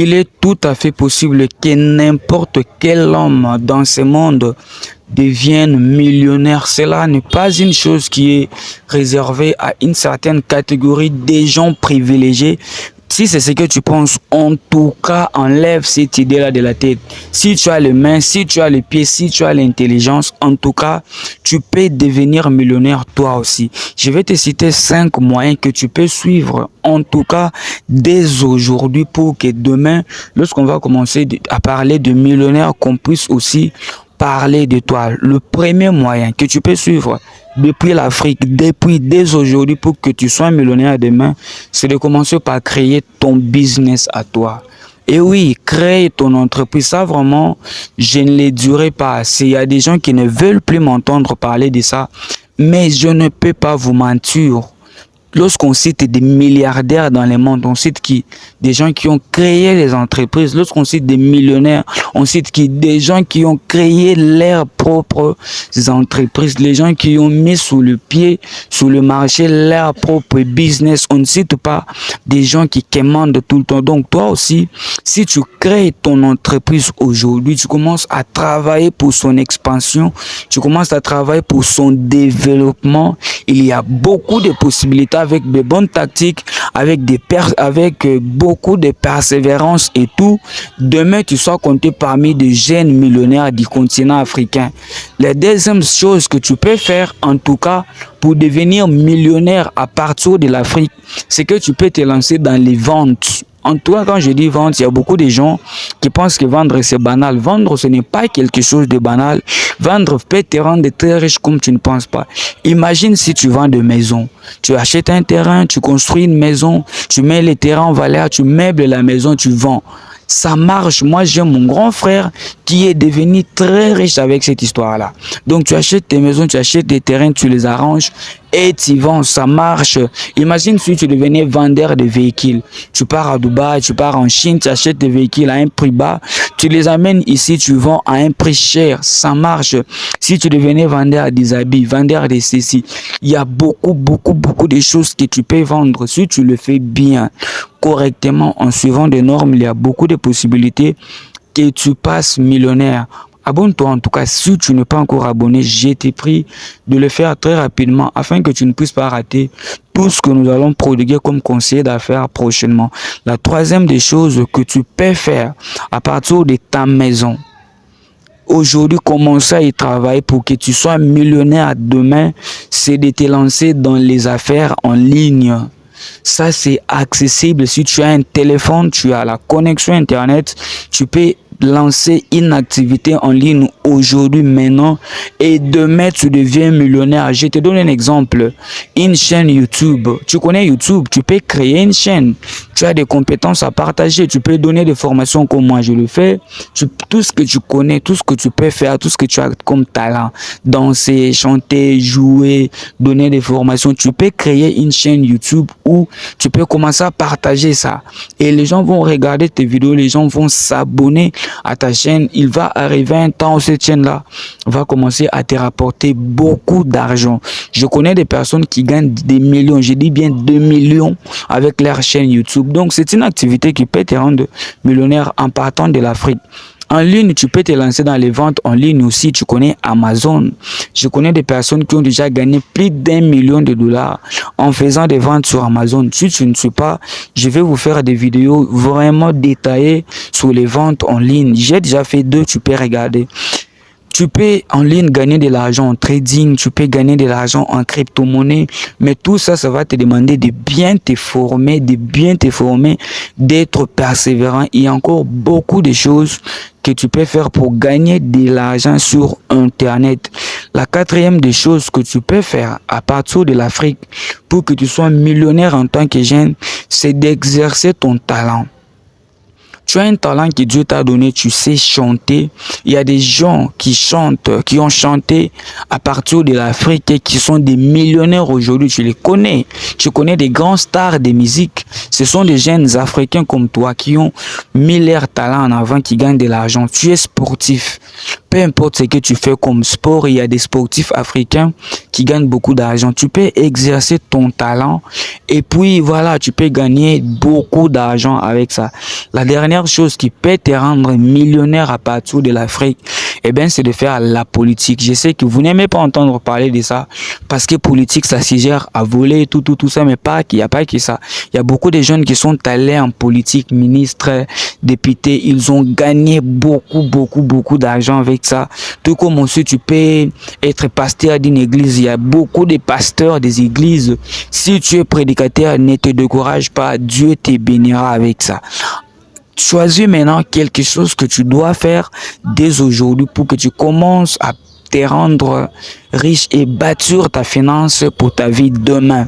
Il est tout à fait possible que n'importe quel homme dans ce monde devienne millionnaire. Cela n'est pas une chose qui est réservée à une certaine catégorie des gens privilégiés. Si c'est ce que tu penses, en tout cas, enlève cette idée-là de la tête. Si tu as les mains, si tu as les pieds, si tu as l'intelligence, en tout cas, tu peux devenir millionnaire toi aussi. Je vais te citer 5 moyens que tu peux suivre, en tout cas, dès aujourd'hui pour que demain, lorsqu'on va commencer à parler de millionnaire, qu'on puisse aussi parler de toi. Le premier moyen que tu peux suivre depuis l'Afrique, dès aujourd'hui pour que tu sois millionnaire demain, c'est de commencer par créer ton business à toi. Et oui, créer ton entreprise, ça vraiment, je ne les dirai pas assez. Il y a des gens qui ne veulent plus m'entendre parler de ça, mais je ne peux pas vous mentir. Lorsqu'on cite des milliardaires dans le monde, on cite qui? Des gens qui ont créé les entreprises. Lorsqu'on cite des millionnaires, on cite qui? Des gens qui ont créé leurs propres entreprises. Les gens qui ont mis sous le pied, sous le marché, leur propre business. On ne cite pas des gens qui commandent tout le temps. Donc toi aussi, si tu crées ton entreprise aujourd'hui, tu commences à travailler pour son expansion, tu commences à travailler pour son développement. Il y a beaucoup de possibilités avec de bonnes tactiques, avec beaucoup de persévérance et tout. Demain, tu sois compté parmi des jeunes millionnaires du continent africain. La deuxième chose que tu peux faire, en tout cas, pour devenir millionnaire à partir de l'Afrique, c'est que tu peux te lancer dans les ventes. En tout cas, quand je dis vente, il y a beaucoup de gens qui pensent que vendre c'est banal. Vendre, ce n'est pas quelque chose de banal. Vendre peut te rendre très riche comme tu ne penses pas. Imagine si tu vends des maisons. Tu achètes un terrain, tu construis une maison, tu mets les terrains en valeur, tu meubles la maison, tu vends. Ça marche. Moi, j'ai mon grand frère qui est devenu très riche avec cette histoire-là. Donc, tu achètes tes maisons, tu achètes des terrains, tu les arranges et tu vends. Ça marche. Imagine si tu devenais vendeur de véhicules. Tu pars à Dubaï, tu pars en Chine, tu achètes des véhicules à un prix bas. Tu les amènes ici, tu vends à un prix cher. Ça marche. Si tu devenais vendeur des habits, vendeur de ceci, il y a beaucoup de choses que tu peux vendre si tu le fais bien, correctement, en suivant des normes. Il y a beaucoup de possibilités que tu passes millionnaire. Abonne-toi en tout cas. Si tu n'es pas encore abonné, je t'ai prie de le faire très rapidement afin que tu ne puisses pas rater tout ce que nous allons prodiguer comme conseil d'affaires prochainement. La troisième des choses que tu peux faire à partir de ta maison. Aujourd'hui, commencer à y travailler pour que tu sois millionnaire demain, c'est de te lancer dans les affaires en ligne. Ça, c'est accessible. Si tu as un téléphone, tu as la connexion Internet, tu peux lancer une activité en ligne aujourd'hui, maintenant, et demain, tu deviens millionnaire. Je te donne un exemple. Une chaîne YouTube. Tu connais YouTube, tu peux créer une chaîne. Tu as des compétences à partager. Tu peux donner des formations comme moi, je le fais. Tout ce que tu connais, tout ce que tu peux faire, tout ce que tu as comme talent, danser, chanter, jouer, donner des formations. Tu peux créer une chaîne YouTube où tu peux commencer à partager ça. Et les gens vont regarder tes vidéos, les gens vont s'abonner à ta chaîne. Il va arriver un temps où cette chaîne-là va commencer à te rapporter beaucoup d'argent. Je connais des personnes qui gagnent des millions, je dis bien 2 millions avec leur chaîne YouTube. Donc, c'est une activité qui peut te rendre millionnaire en partant de l'Afrique. En ligne, tu peux te lancer dans les ventes en ligne aussi. Tu connais Amazon. Je connais des personnes qui ont déjà gagné plus d'1 million de dollars en faisant des ventes sur Amazon. Si tu ne sais pas, je vais vous faire des vidéos vraiment détaillées sur les ventes en ligne. J'ai déjà fait 2, tu peux regarder. Tu peux en ligne gagner de l'argent en trading, tu peux gagner de l'argent en crypto-monnaie, mais tout ça, ça va te demander de bien te former, d'être persévérant. Il y a encore beaucoup de choses que tu peux faire pour gagner de l'argent sur Internet. La quatrième des choses que tu peux faire à partir de l'Afrique pour que tu sois millionnaire en tant que jeune, c'est d'exercer ton talent. Tu as un talent que Dieu t'a donné, tu sais chanter. Il y a des gens qui chantent, qui ont chanté à partir de l'Afrique et qui sont des millionnaires aujourd'hui. Tu les connais. Tu connais des grands stars de musique. Ce sont des jeunes Africains comme toi qui ont mis leur talent en avant, qui gagnent de l'argent. Tu es sportif. Peu importe ce que tu fais comme sport, il y a des sportifs africains qui gagnent beaucoup d'argent. Tu peux exercer ton talent et puis voilà, tu peux gagner beaucoup d'argent avec ça. La dernière meilleure chose qui peut te rendre millionnaire à partir de l'Afrique, eh bien, c'est de faire la politique. Je sais que vous n'aimez pas entendre parler de ça parce que politique, ça se gère à voler, tout ça, mais pas qu'il n'y a pas que ça. Il y a beaucoup de jeunes qui sont allés en politique, ministres, députés, ils ont gagné beaucoup d'argent avec ça. Tout comme aussi, tu peux être pasteur d'une église. Il y a beaucoup de pasteurs des églises. Si tu es prédicateur, ne te décourage pas. Dieu te bénira avec ça. Choisis maintenant quelque chose que tu dois faire dès aujourd'hui pour que tu commences à te rendre riche et bâtir ta finance pour ta vie demain.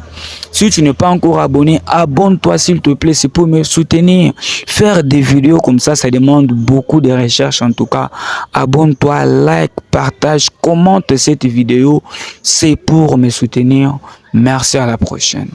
Si tu n'es pas encore abonné, abonne-toi s'il te plaît, c'est pour me soutenir. Faire des vidéos comme ça demande beaucoup de recherche en tout cas. Abonne-toi, like, partage, commente cette vidéo, c'est pour me soutenir. Merci, à la prochaine.